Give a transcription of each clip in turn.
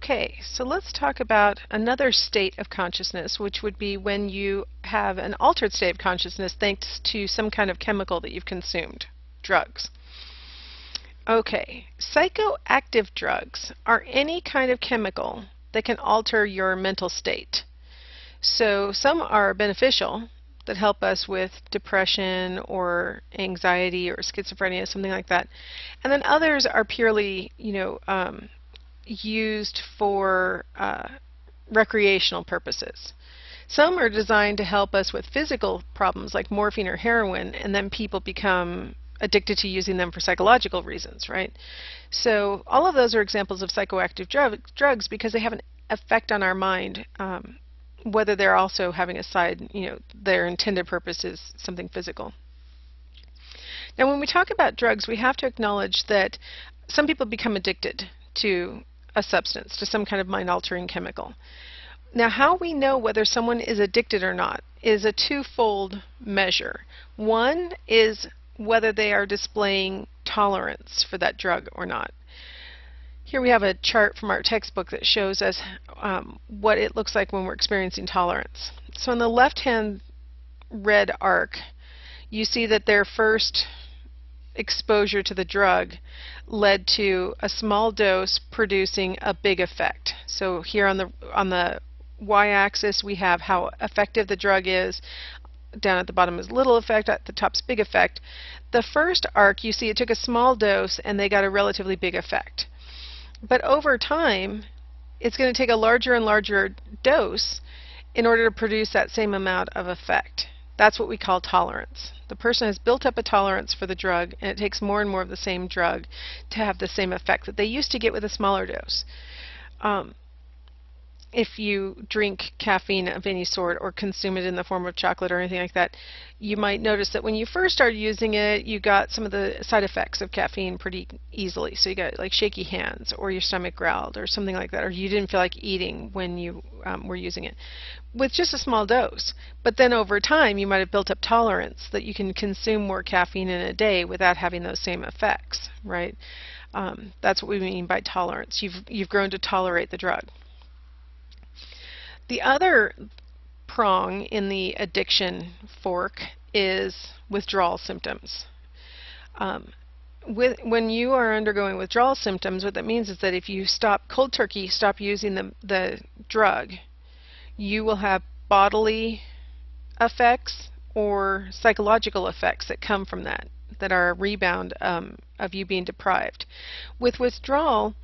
Okay, so let's talk about another state of consciousness, which would be when you have an altered state of consciousness thanks to some kind of chemical that you've consumed, drugs. Okay, psychoactive drugs are any kind of chemical that can alter your mental state. So some are beneficial that help us with depression or anxiety or schizophrenia, something like that. And then others are purely, used for recreational purposes. Some are designed to help us with physical problems like morphine or heroin, and then people become addicted to using them for psychological reasons, right? So all of those are examples of psychoactive drugs because they have an effect on our mind, whether they're also having a side, their intended purpose is something physical. Now when we talk about drugs, we have to acknowledge that some people become addicted to a substance, to some kind of mind-altering chemical. Now how we know whether someone is addicted or not is a twofold measure. One is whether they are displaying tolerance for that drug or not. Here we have a chart from our textbook that shows us what it looks like when we're experiencing tolerance. So on the left-hand red arc, you see that their first exposure to the drug led to a small dose producing a big effect. So here on the y-axis we have how effective the drug is. Down at the bottom is little effect, at the top's big effect. The first arc, you see it took a small dose and they got a relatively big effect. But over time, it's going to take a larger and larger dose in order to produce that same amount of effect. That's what we call tolerance. The person has built up a tolerance for the drug, and it takes more and more of the same drug to have the same effect that they used to get with a smaller dose. If you drink caffeine of any sort or consume it in the form of chocolate or anything like that, you might notice that when you first started using it, you got some of the side effects of caffeine pretty easily. So you got like shaky hands, or your stomach growled, or something like that, or you didn't feel like eating when you were using it with just a small dose. But then over time, you might have built up tolerance that you can consume more caffeine in a day without having those same effects, right? That's what we mean by tolerance. You've grown to tolerate the drug. The other prong in the addiction fork is withdrawal symptoms. When you are undergoing withdrawal symptoms, what that means is that if you stop cold turkey, stop using the drug, you will have bodily effects or psychological effects that come from that are a rebound of you being deprived. With withdrawal,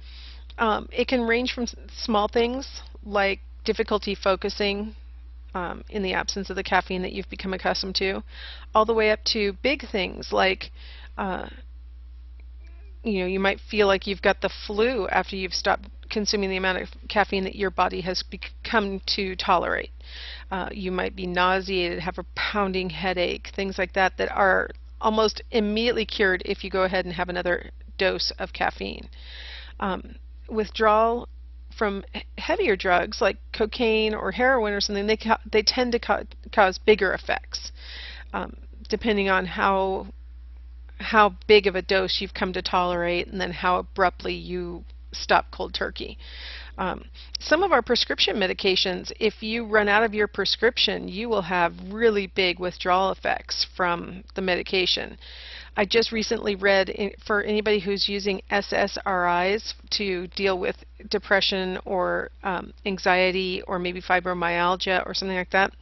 it can range from small things like difficulty focusing in the absence of the caffeine that you've become accustomed to, all the way up to big things like you might feel like you've got the flu after you've stopped consuming the amount of caffeine that your body has become to tolerate. You might be nauseated, have a pounding headache, things like that that are almost immediately cured if you go ahead and have another dose of caffeine. Withdrawal from heavier drugs like cocaine or heroin or something, they tend to cause bigger effects, depending on how big of a dose you've come to tolerate and then how abruptly you stop cold turkey. Some of our prescription medications, if you run out of your prescription, you will have really big withdrawal effects from the medication. I just recently read for anybody who's using SSRIs to deal with depression or anxiety or maybe fibromyalgia or something like that,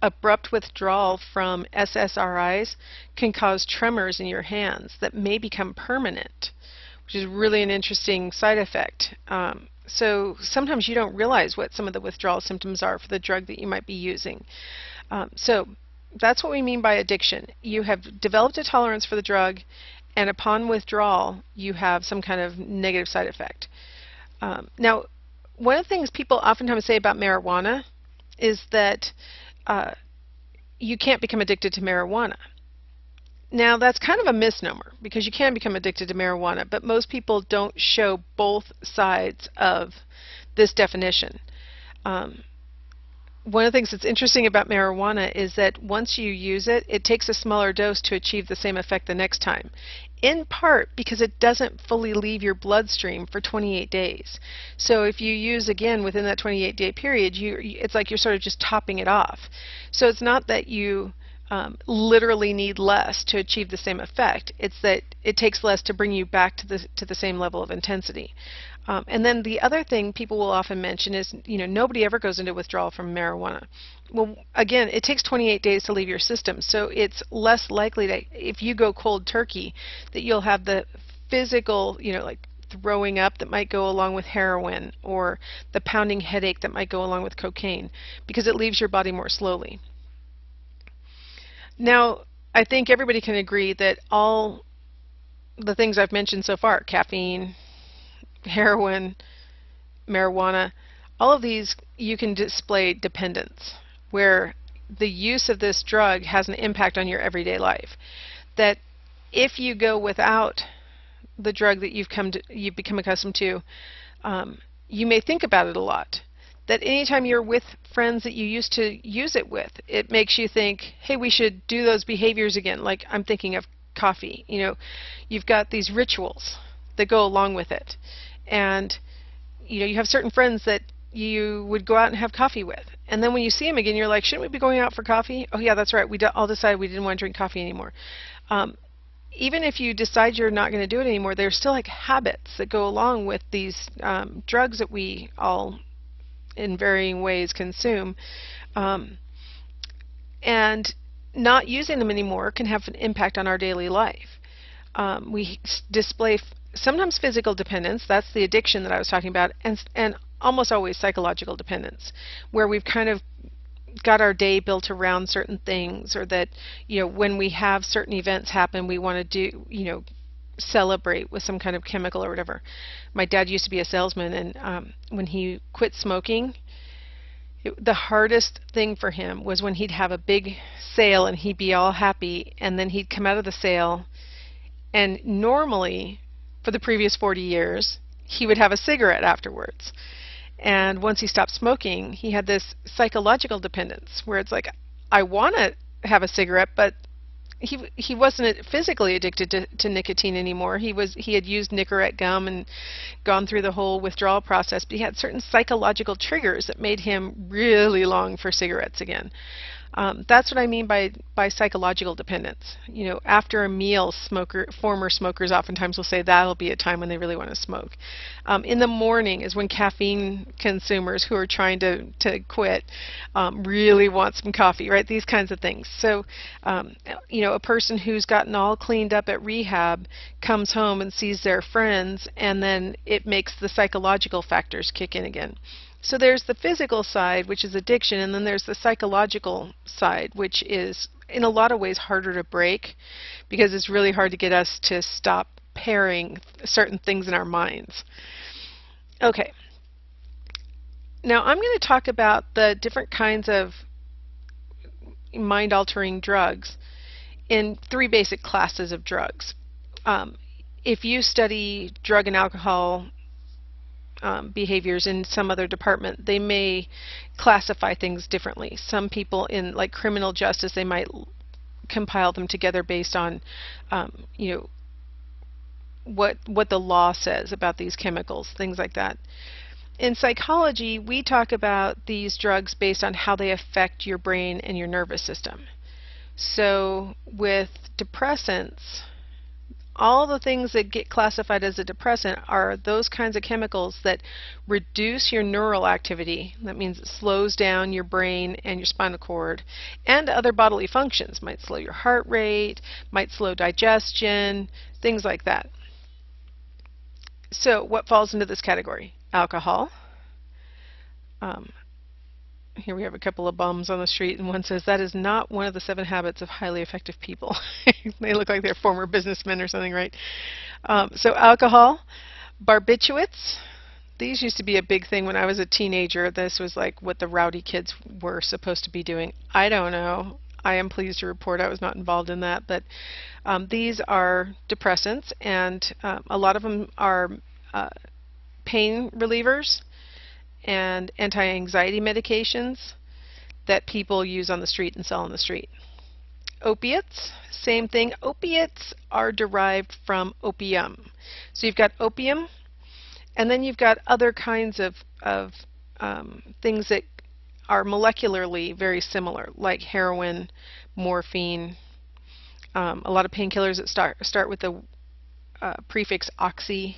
abrupt withdrawal from SSRIs can cause tremors in your hands that may become permanent, which is really an interesting side effect. So sometimes you don't realize what some of the withdrawal symptoms are for the drug that you might be using. So that's what we mean by addiction. You have developed a tolerance for the drug, and upon withdrawal, you have some kind of negative side effect. Now, one of the things people oftentimes say about marijuana is that you can't become addicted to marijuana. Now, that's kind of a misnomer, because you can become addicted to marijuana, but most people don't show both sides of this definition. One of the things that's interesting about marijuana is that once you use it, it takes a smaller dose to achieve the same effect the next time. in part because it doesn't fully leave your bloodstream for 28 days. So if you use again within that 28-day period, it's like you're sort of just topping it off. So it's not that you literally need less to achieve the same effect. It's that it takes less to bring you back to the same level of intensity. And then the other thing people will often mention is, nobody ever goes into withdrawal from marijuana. Well, again, it takes 28 days to leave your system, so it's less likely that if you go cold turkey, that you'll have the physical, like throwing up that might go along with heroin, or the pounding headache that might go along with cocaine, because it leaves your body more slowly. Now, I think everybody can agree that all the things I've mentioned so far, caffeine, heroin, marijuana, all of these, you can display dependence, where the use of this drug has an impact on your everyday life. That if you go without the drug that you've become accustomed to, you may think about it a lot. That anytime you're with friends that you used to use it with, it makes you think, hey, we should do those behaviors again. Like I'm thinking of coffee. You've got these rituals that go along with it. And you have certain friends that you would go out and have coffee with. And then when you see them again, you're like, shouldn't we be going out for coffee? Oh yeah, that's right. We all decided we didn't want to drink coffee anymore. Even if you decide you're not going to do it anymore, there's still like habits that go along with these drugs that we all in varying ways consume. And not using them anymore can have an impact on our daily life. We display sometimes physical dependence, that's the addiction that I was talking about, and almost always psychological dependence, where we've kind of got our day built around certain things, or that when we have certain events happen, we want to do celebrate with some kind of chemical or whatever. My dad used to be a salesman, and when he quit smoking, the hardest thing for him was when he'd have a big sale and he'd be all happy, and then he'd come out of the sale, and normally for the previous 40 years he would have a cigarette afterwards. And once he stopped smoking, he had this psychological dependence where it's like, I want to have a cigarette, but he wasn't physically addicted to nicotine anymore. He had used Nicorette gum and gone through the whole withdrawal process, but he had certain psychological triggers that made him really long for cigarettes again. That's what I mean by psychological dependence. After a meal, former smokers oftentimes will say that'll be a time when they really want to smoke. In the morning is when caffeine consumers who are trying to quit really want some coffee, right? These kinds of things. So, a person who's gotten all cleaned up at rehab comes home and sees their friends, and then it makes the psychological factors kick in again. So there's the physical side, which is addiction, and then there's the psychological side, which is in a lot of ways harder to break, because it's really hard to get us to stop pairing certain things in our minds. Okay. Now I'm going to talk about the different kinds of mind-altering drugs in 3 basic classes of drugs. If you study drug and alcohol behaviors in some other department, they may classify things differently. Some people in like criminal justice, they might compile them together based on what the law says about these chemicals, things like that. In psychology, we talk about these drugs based on how they affect your brain and your nervous system. So with depressants, all the things that get classified as a depressant are those kinds of chemicals that reduce your neural activity. That means it slows down your brain and your spinal cord, and other bodily functions. Might slow your heart rate, might slow digestion, things like that. So what falls into this category? Alcohol. Here we have a couple of bums on the street, and one says that is not one of the 7 habits of highly effective people. They look like they're former businessmen or something, right? So alcohol, barbiturates. These used to be a big thing when I was a teenager. This was like what the rowdy kids were supposed to be doing. I don't know. I am pleased to report I was not involved in that, but these are depressants, and a lot of them are pain relievers and anti-anxiety medications that people use on the street and sell on the street. Opiates, same thing. Opiates are derived from opium. So you've got opium, and then you've got other kinds of things that are molecularly very similar, like heroin, morphine, a lot of painkillers that start with the prefix oxy.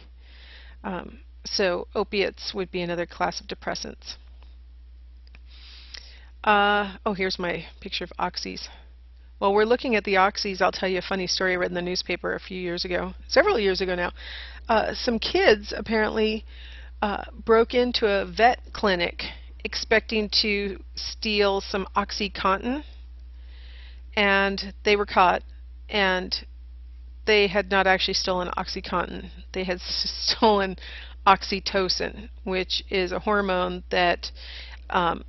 So opiates would be another class of depressants. Oh, here's my picture of oxys. While we're looking at the oxys, I'll tell you a funny story I read in the newspaper a few years ago, several years ago now. Some kids apparently broke into a vet clinic expecting to steal some OxyContin, and they were caught, and they had not actually stolen OxyContin. They had stolen oxytocin, which is a hormone that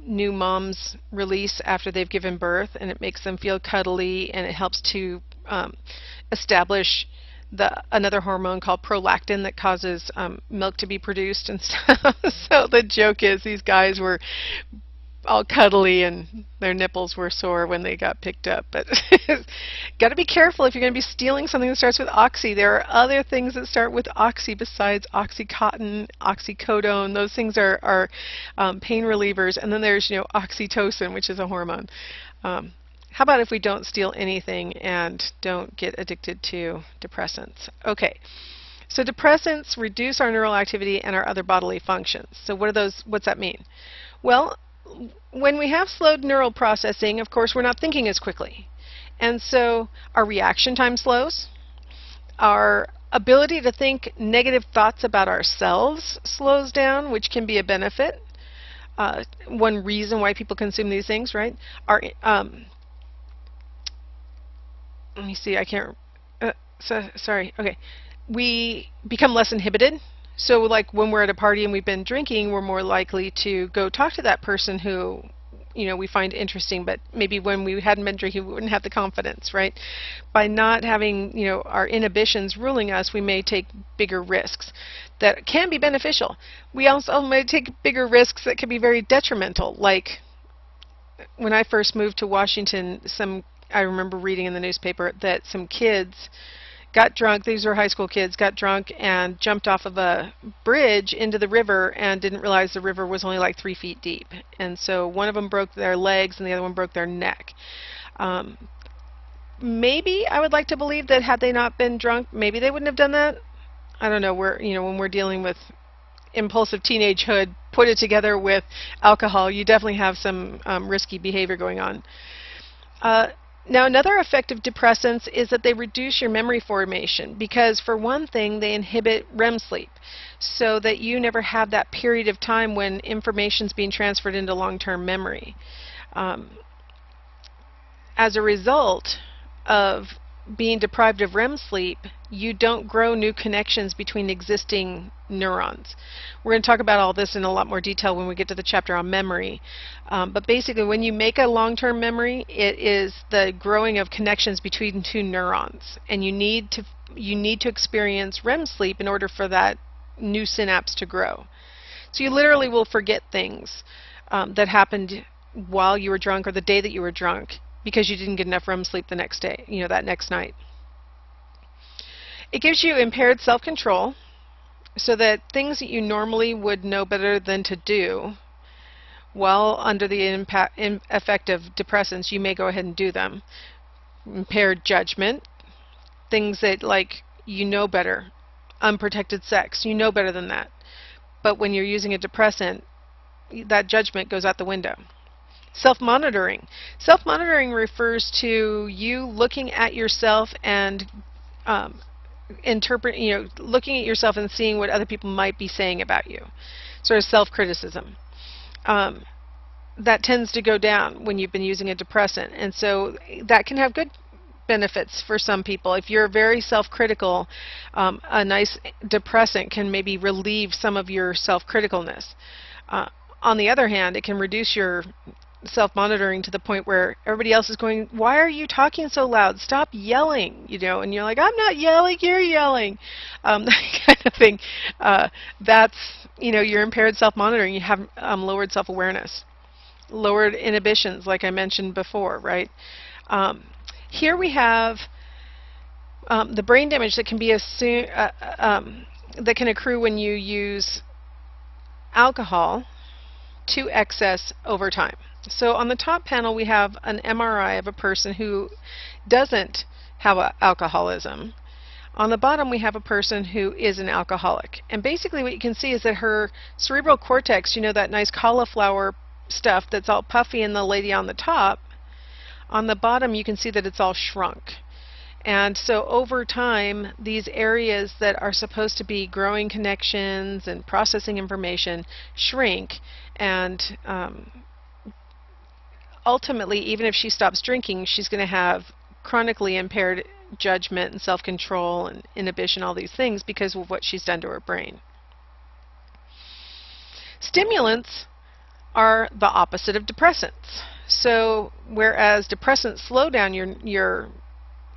new moms release after they've given birth, and it makes them feel cuddly, and it helps to establish another hormone called prolactin that causes milk to be produced and stuff. So the joke is these guys were all cuddly and their nipples were sore when they got picked up. But got to be careful if you're going to be stealing something that starts with oxy. There are other things that start with oxy besides OxyContin, oxycodone. Those things are pain relievers. And then there's, oxytocin, which is a hormone. How about if we don't steal anything and don't get addicted to depressants? Okay. So depressants reduce our neural activity and our other bodily functions. So what's that mean? Well, when we have slowed neural processing, of course, we're not thinking as quickly. And so our reaction time slows. Our ability to think negative thoughts about ourselves slows down, which can be a benefit. One reason why people consume these things, right? Let me see, I can't, sorry, okay. We become less inhibited. So like when we're at a party and we've been drinking, we're more likely to go talk to that person who, we find interesting, but maybe when we hadn't been drinking, we wouldn't have the confidence, right? By not having, our inhibitions ruling us, we may take bigger risks that can be beneficial. We also may take bigger risks that can be very detrimental. Like when I first moved to Washington, I remember reading in the newspaper that some kids got drunk, these were high school kids, got drunk and jumped off of a bridge into the river and didn't realize the river was only like 3 feet deep. And so one of them broke their legs and the other one broke their neck. Maybe I would like to believe that had they not been drunk, maybe they wouldn't have done that. I don't know, when we're dealing with impulsive teenagehood, put it together with alcohol, you definitely have some risky behavior going on. Now, another effect of depressants is that they reduce your memory formation because, for one thing, they inhibit REM sleep so that you never have that period of time when information is being transferred into long-term memory. As a result of being deprived of REM sleep, you don't grow new connections between existing neurons. We're going to talk about all this in a lot more detail when we get to the chapter on memory. But basically, when you make a long-term memory, it is the growing of connections between two neurons, and you need to experience REM sleep in order for that new synapse to grow. So you literally will forget things that happened while you were drunk or the day that you were drunk because you didn't get enough REM sleep the next day, that next night. It gives you impaired self-control so that things that you normally would know better than to do while under the effect of depressants, you may go ahead and do them. Impaired judgment, things that like better, unprotected sex, better than that. But when you're using a depressant, that judgment goes out the window. Self-monitoring. Self-monitoring refers to you looking at yourself and looking at yourself and seeing what other people might be saying about you. Sort of self-criticism. That tends to go down when you've been using a depressant, and so that can have good benefits for some people. If you're very self-critical, a nice depressant can maybe relieve some of your self-criticalness. On the other hand, it can reduce your self-monitoring to the point where everybody else is going, why are you talking so loud? Stop yelling, and you're like, I'm not yelling, you're yelling. That kind of thing. That's, your impaired self-monitoring. You have lowered self-awareness, lowered inhibitions, like I mentioned before, right? Here we have the brain damage that can be that can accrue when you use alcohol to excess over time. So on the top panel we have an MRI of a person who doesn't have alcoholism. On the bottom we have a person who is an alcoholic. And basically what you can see is that her cerebral cortex, you know, that nice cauliflower stuff that's all puffy in the lady on the top, on the bottom you can see that it's all shrunk. And so over time, these areas that are supposed to be growing connections and processing information shrink, and ultimately, even if she stops drinking, she's going to have chronically impaired judgment and self-control and inhibition, all these things, because of what she's done to her brain. Stimulants are the opposite of depressants. So whereas depressants slow down your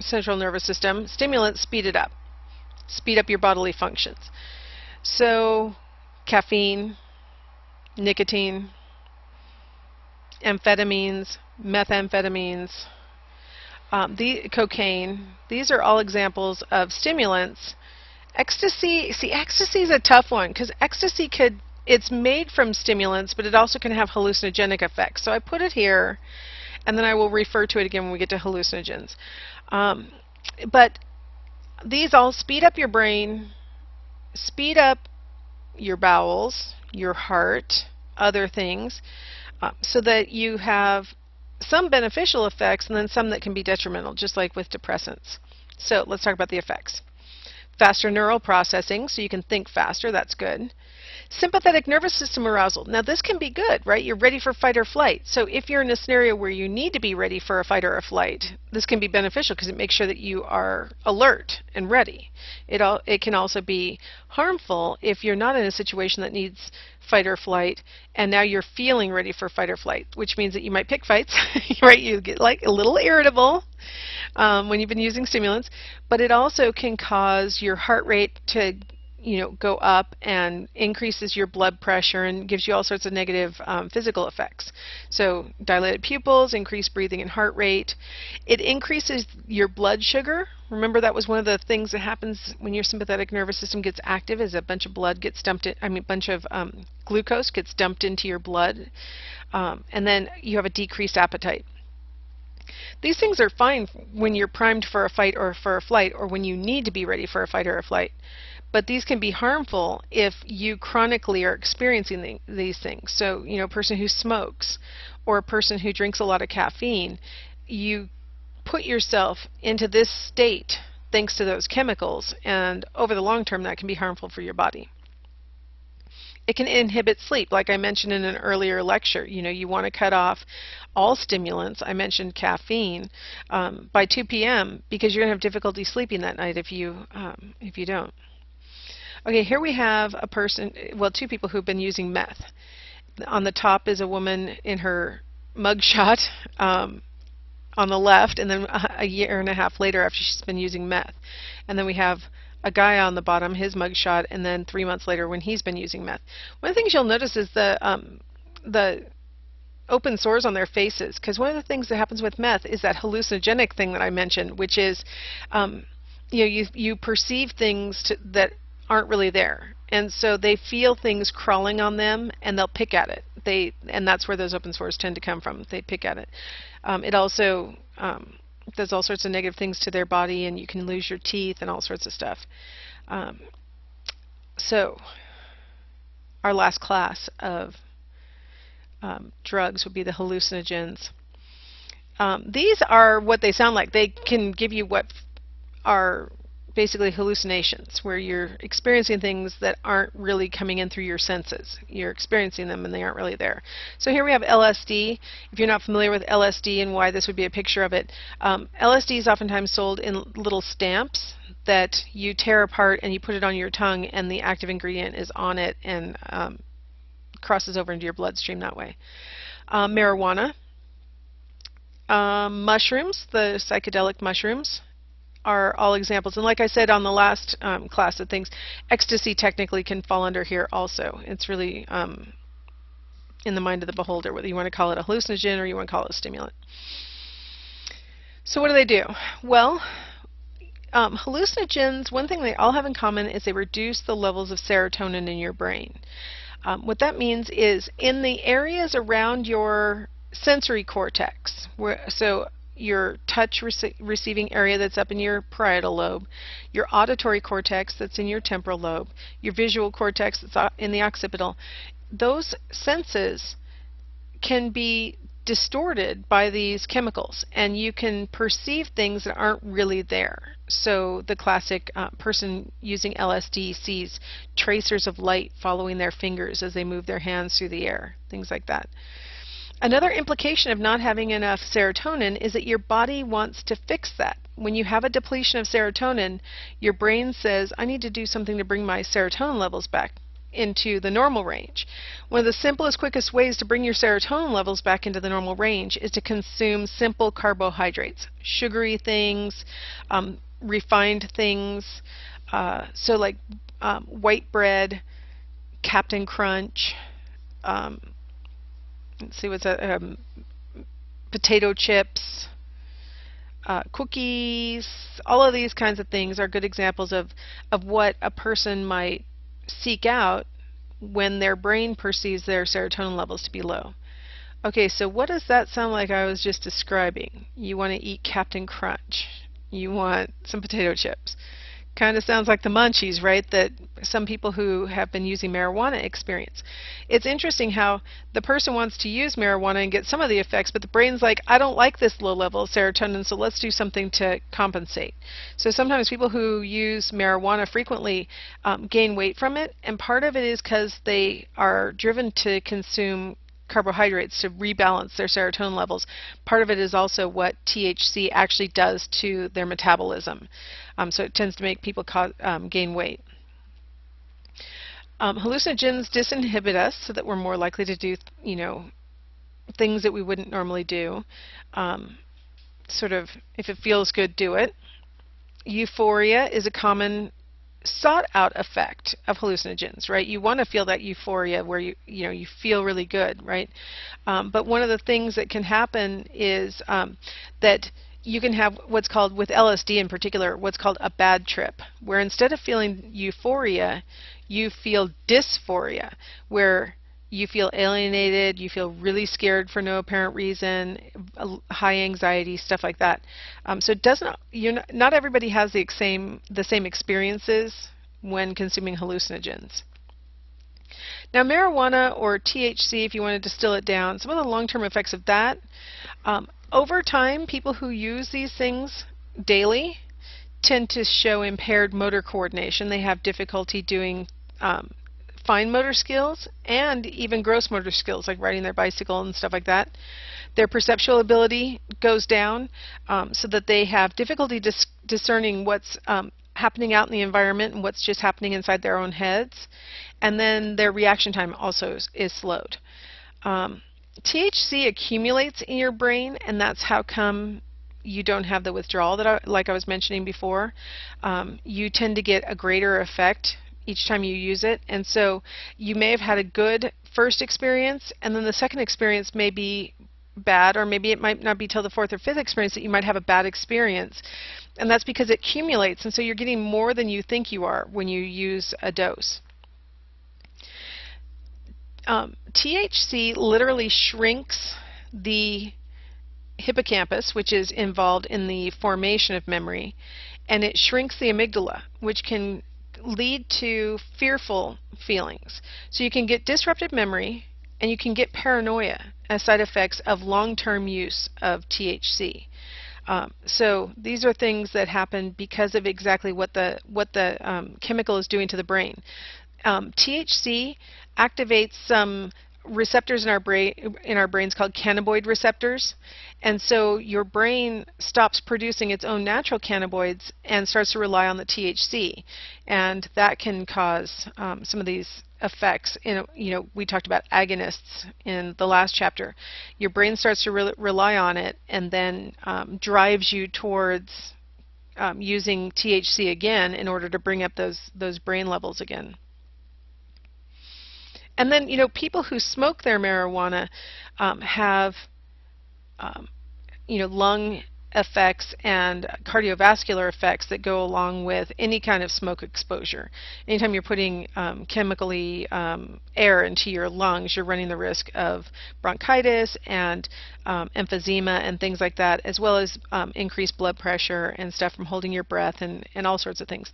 central nervous system, stimulants speed it up. Speed up your bodily functions. So caffeine, nicotine, amphetamines, methamphetamines, cocaine, these are all examples of stimulants. Ecstasy, see, ecstasy is a tough one because ecstasy it's made from stimulants, but it also can have hallucinogenic effects. So I put it here, and then I will refer to it again when we get to hallucinogens. But these all speed up your brain, speed up your bowels, your heart, other things, so that you have some beneficial effects and then some that can be detrimental, just like with depressants. So let's talk about the effects. Faster neural processing, so you can think faster, that's good. Sympathetic nervous system arousal. Now this can be good, right? You're ready for fight or flight. So if you're in a scenario where you need to be ready for a fight or a flight, this can be beneficial because it makes sure that you are alert and ready. It can also be harmful if you're not in a situation that needs fight or flight and now you're feeling ready for fight or flight, which means that you might pick fights, right? You get like a little irritable when you've been using stimulants, but it also can cause your heart rate to go up and increases your blood pressure and gives you all sorts of negative physical effects. So dilated pupils, increased breathing and heart rate. It increases your blood sugar. Remember that was one of the things that happens when your sympathetic nervous system gets active, is a bunch of blood gets dumped in, bunch of glucose gets dumped into your blood, and then you have a decreased appetite. These things are fine when you're primed for a fight or for a flight, or when you need to be ready for a fight or a flight. But these can be harmful if you chronically are experiencing these things. So, a person who smokes or a person who drinks a lot of caffeine, you put yourself into this state thanks to those chemicals, and over the long term that can be harmful for your body. It can inhibit sleep, like I mentioned in an earlier lecture. You want to cut off all stimulants. I mentioned caffeine by 2 p.m. because you're going to have difficulty sleeping that night if you don't. Okay, here we have a person, well, two people who've been using meth. On the top is a woman in her mugshot on the left, and then a year and a half later after she's been using meth. And then we have a guy on the bottom, his mugshot, and then 3 months later when he's been using meth. One of the things you'll notice is the open sores on their faces, because one of the things that happens with meth is that hallucinogenic thing that I mentioned, which is you perceive things that aren't really there, and so they feel things crawling on them and they'll pick at it. And that's where those open sores tend to come from. They pick at it. It also does all sorts of negative things to their body, and you can lose your teeth and all sorts of stuff. So our last class of drugs would be the hallucinogens. These are what they sound like. They can give you what are basically hallucinations, where you're experiencing things that aren't really coming in through your senses. You're experiencing them and they aren't really there. So here we have LSD. If you're not familiar with LSD and why this would be a picture of it, LSD is oftentimes sold in little stamps that you tear apart and you put it on your tongue, and the active ingredient is on it and crosses over into your bloodstream that way. Marijuana. Mushrooms, the psychedelic mushrooms, are all examples. And like I said on the last class of things, ecstasy technically can fall under here also. It's really in the mind of the beholder, whether you want to call it a hallucinogen or you want to call it a stimulant. So what do they do? Well, hallucinogens, one thing they all have in common is they reduce the levels of serotonin in your brain. What that means is in the areas around your sensory cortex, so your touch receiving area that's up in your parietal lobe, your auditory cortex that's in your temporal lobe, your visual cortex that's in the occipital, those senses can be distorted by these chemicals, and you can perceive things that aren't really there. So the classic person using LSD sees tracers of light following their fingers as they move their hands through the air, things like that. Another implication of not having enough serotonin is that your body wants to fix that. When you have a depletion of serotonin, your brain says, I need to do something to bring my serotonin levels back into the normal range. One of the simplest, quickest ways to bring your serotonin levels back into the normal range is to consume simple carbohydrates, sugary things, refined things, so like white bread, Captain Crunch, let's see what's that, potato chips, cookies. All of these kinds of things are good examples of what a person might seek out when their brain perceives their serotonin levels to be low. Okay, so what does that sound like I was just describing? You want to eat Captain Crunch. You want some potato chips. Kind of sounds like the munchies, right, that some people who have been using marijuana experience. It's interesting how the person wants to use marijuana and get some of the effects, but the brain's like, I don't like this low level of serotonin, so let's do something to compensate. So sometimes people who use marijuana frequently gain weight from it, and part of it is because they are driven to consume carbohydrates to rebalance their serotonin levels. Part of it is also what THC actually does to their metabolism. So it tends to make people gain weight. Hallucinogens disinhibit us so that we're more likely to do, things that we wouldn't normally do. Sort of, if it feels good, do it. Euphoria is a common sought out effect of hallucinogens, right? You want to feel that euphoria where you feel really good, right? But one of the things that can happen is that you can have what's called, with LSD in particular, what's called a bad trip, where instead of feeling euphoria, you feel dysphoria, where you feel alienated, you feel really scared for no apparent reason, high anxiety, stuff like that. So it doesn't, not everybody has the same experiences when consuming hallucinogens. Now marijuana, or THC if you want to distill it down, some of the long-term effects of that, over time people who use these things daily tend to show impaired motor coordination. They have difficulty doing fine motor skills and even gross motor skills like riding their bicycle and stuff like that. Their perceptual ability goes down so that they have difficulty discerning what's happening out in the environment and what's just happening inside their own heads. And then their reaction time also is slowed. THC accumulates in your brain, and that's how come you don't have the withdrawal that like I was mentioning before. You tend to get a greater effect each time you use it, and so you may have had a good first experience, and then the second experience may be bad, or maybe it might not be till the fourth or fifth experience that you might have a bad experience, and that's because it accumulates, and so you're getting more than you think you are when you use a dose. THC literally shrinks the hippocampus, which is involved in the formation of memory, and it shrinks the amygdala, which can lead to fearful feelings. So you can get disrupted memory, and you can get paranoia as side effects of long-term use of THC. So these are things that happen because of exactly what the chemical is doing to the brain. THC activates some receptors in our brains called cannabinoid receptors, and so your brain stops producing its own natural cannabinoids and starts to rely on the THC, and that can cause some of these effects. We talked about agonists in the last chapter. Your brain starts to rely on it, and then drives you towards using THC again in order to bring up those brain levels again. And then, people who smoke their marijuana have, lung effects and cardiovascular effects that go along with any kind of smoke exposure. Anytime you're putting chemically air into your lungs, you're running the risk of bronchitis and emphysema and things like that, as well as increased blood pressure and stuff from holding your breath and all sorts of things.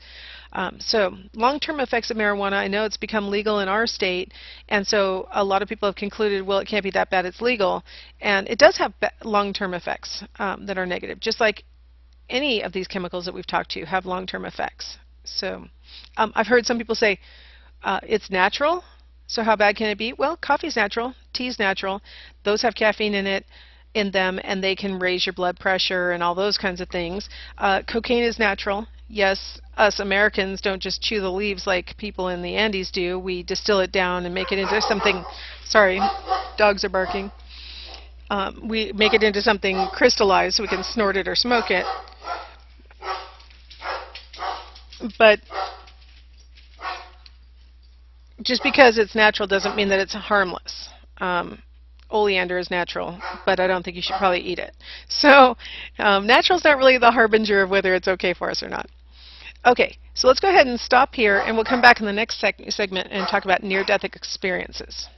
So long-term effects of marijuana, I know it's become legal in our state, and so a lot of people have concluded, well, it can't be that bad, it's legal. And it does have long-term effects that are negative, just like any of these chemicals that we've talked to have long-term effects. So I've heard some people say, it's natural, so how bad can it be? Well, coffee's natural, tea's natural, those have caffeine in them, and they can raise your blood pressure and all those kinds of things. Cocaine is natural. Yes, us Americans don't just chew the leaves like people in the Andes do. We distill it down and make it into something, sorry, dogs are barking. We make it into something crystallized so we can snort it or smoke it. But just because it's natural doesn't mean that it's harmless. Oleander is natural, but I don't think you should probably eat it. So natural is not really the harbinger of whether it's okay for us or not. Okay, so let's go ahead and stop here, and we'll come back in the next segment and talk about near-death experiences.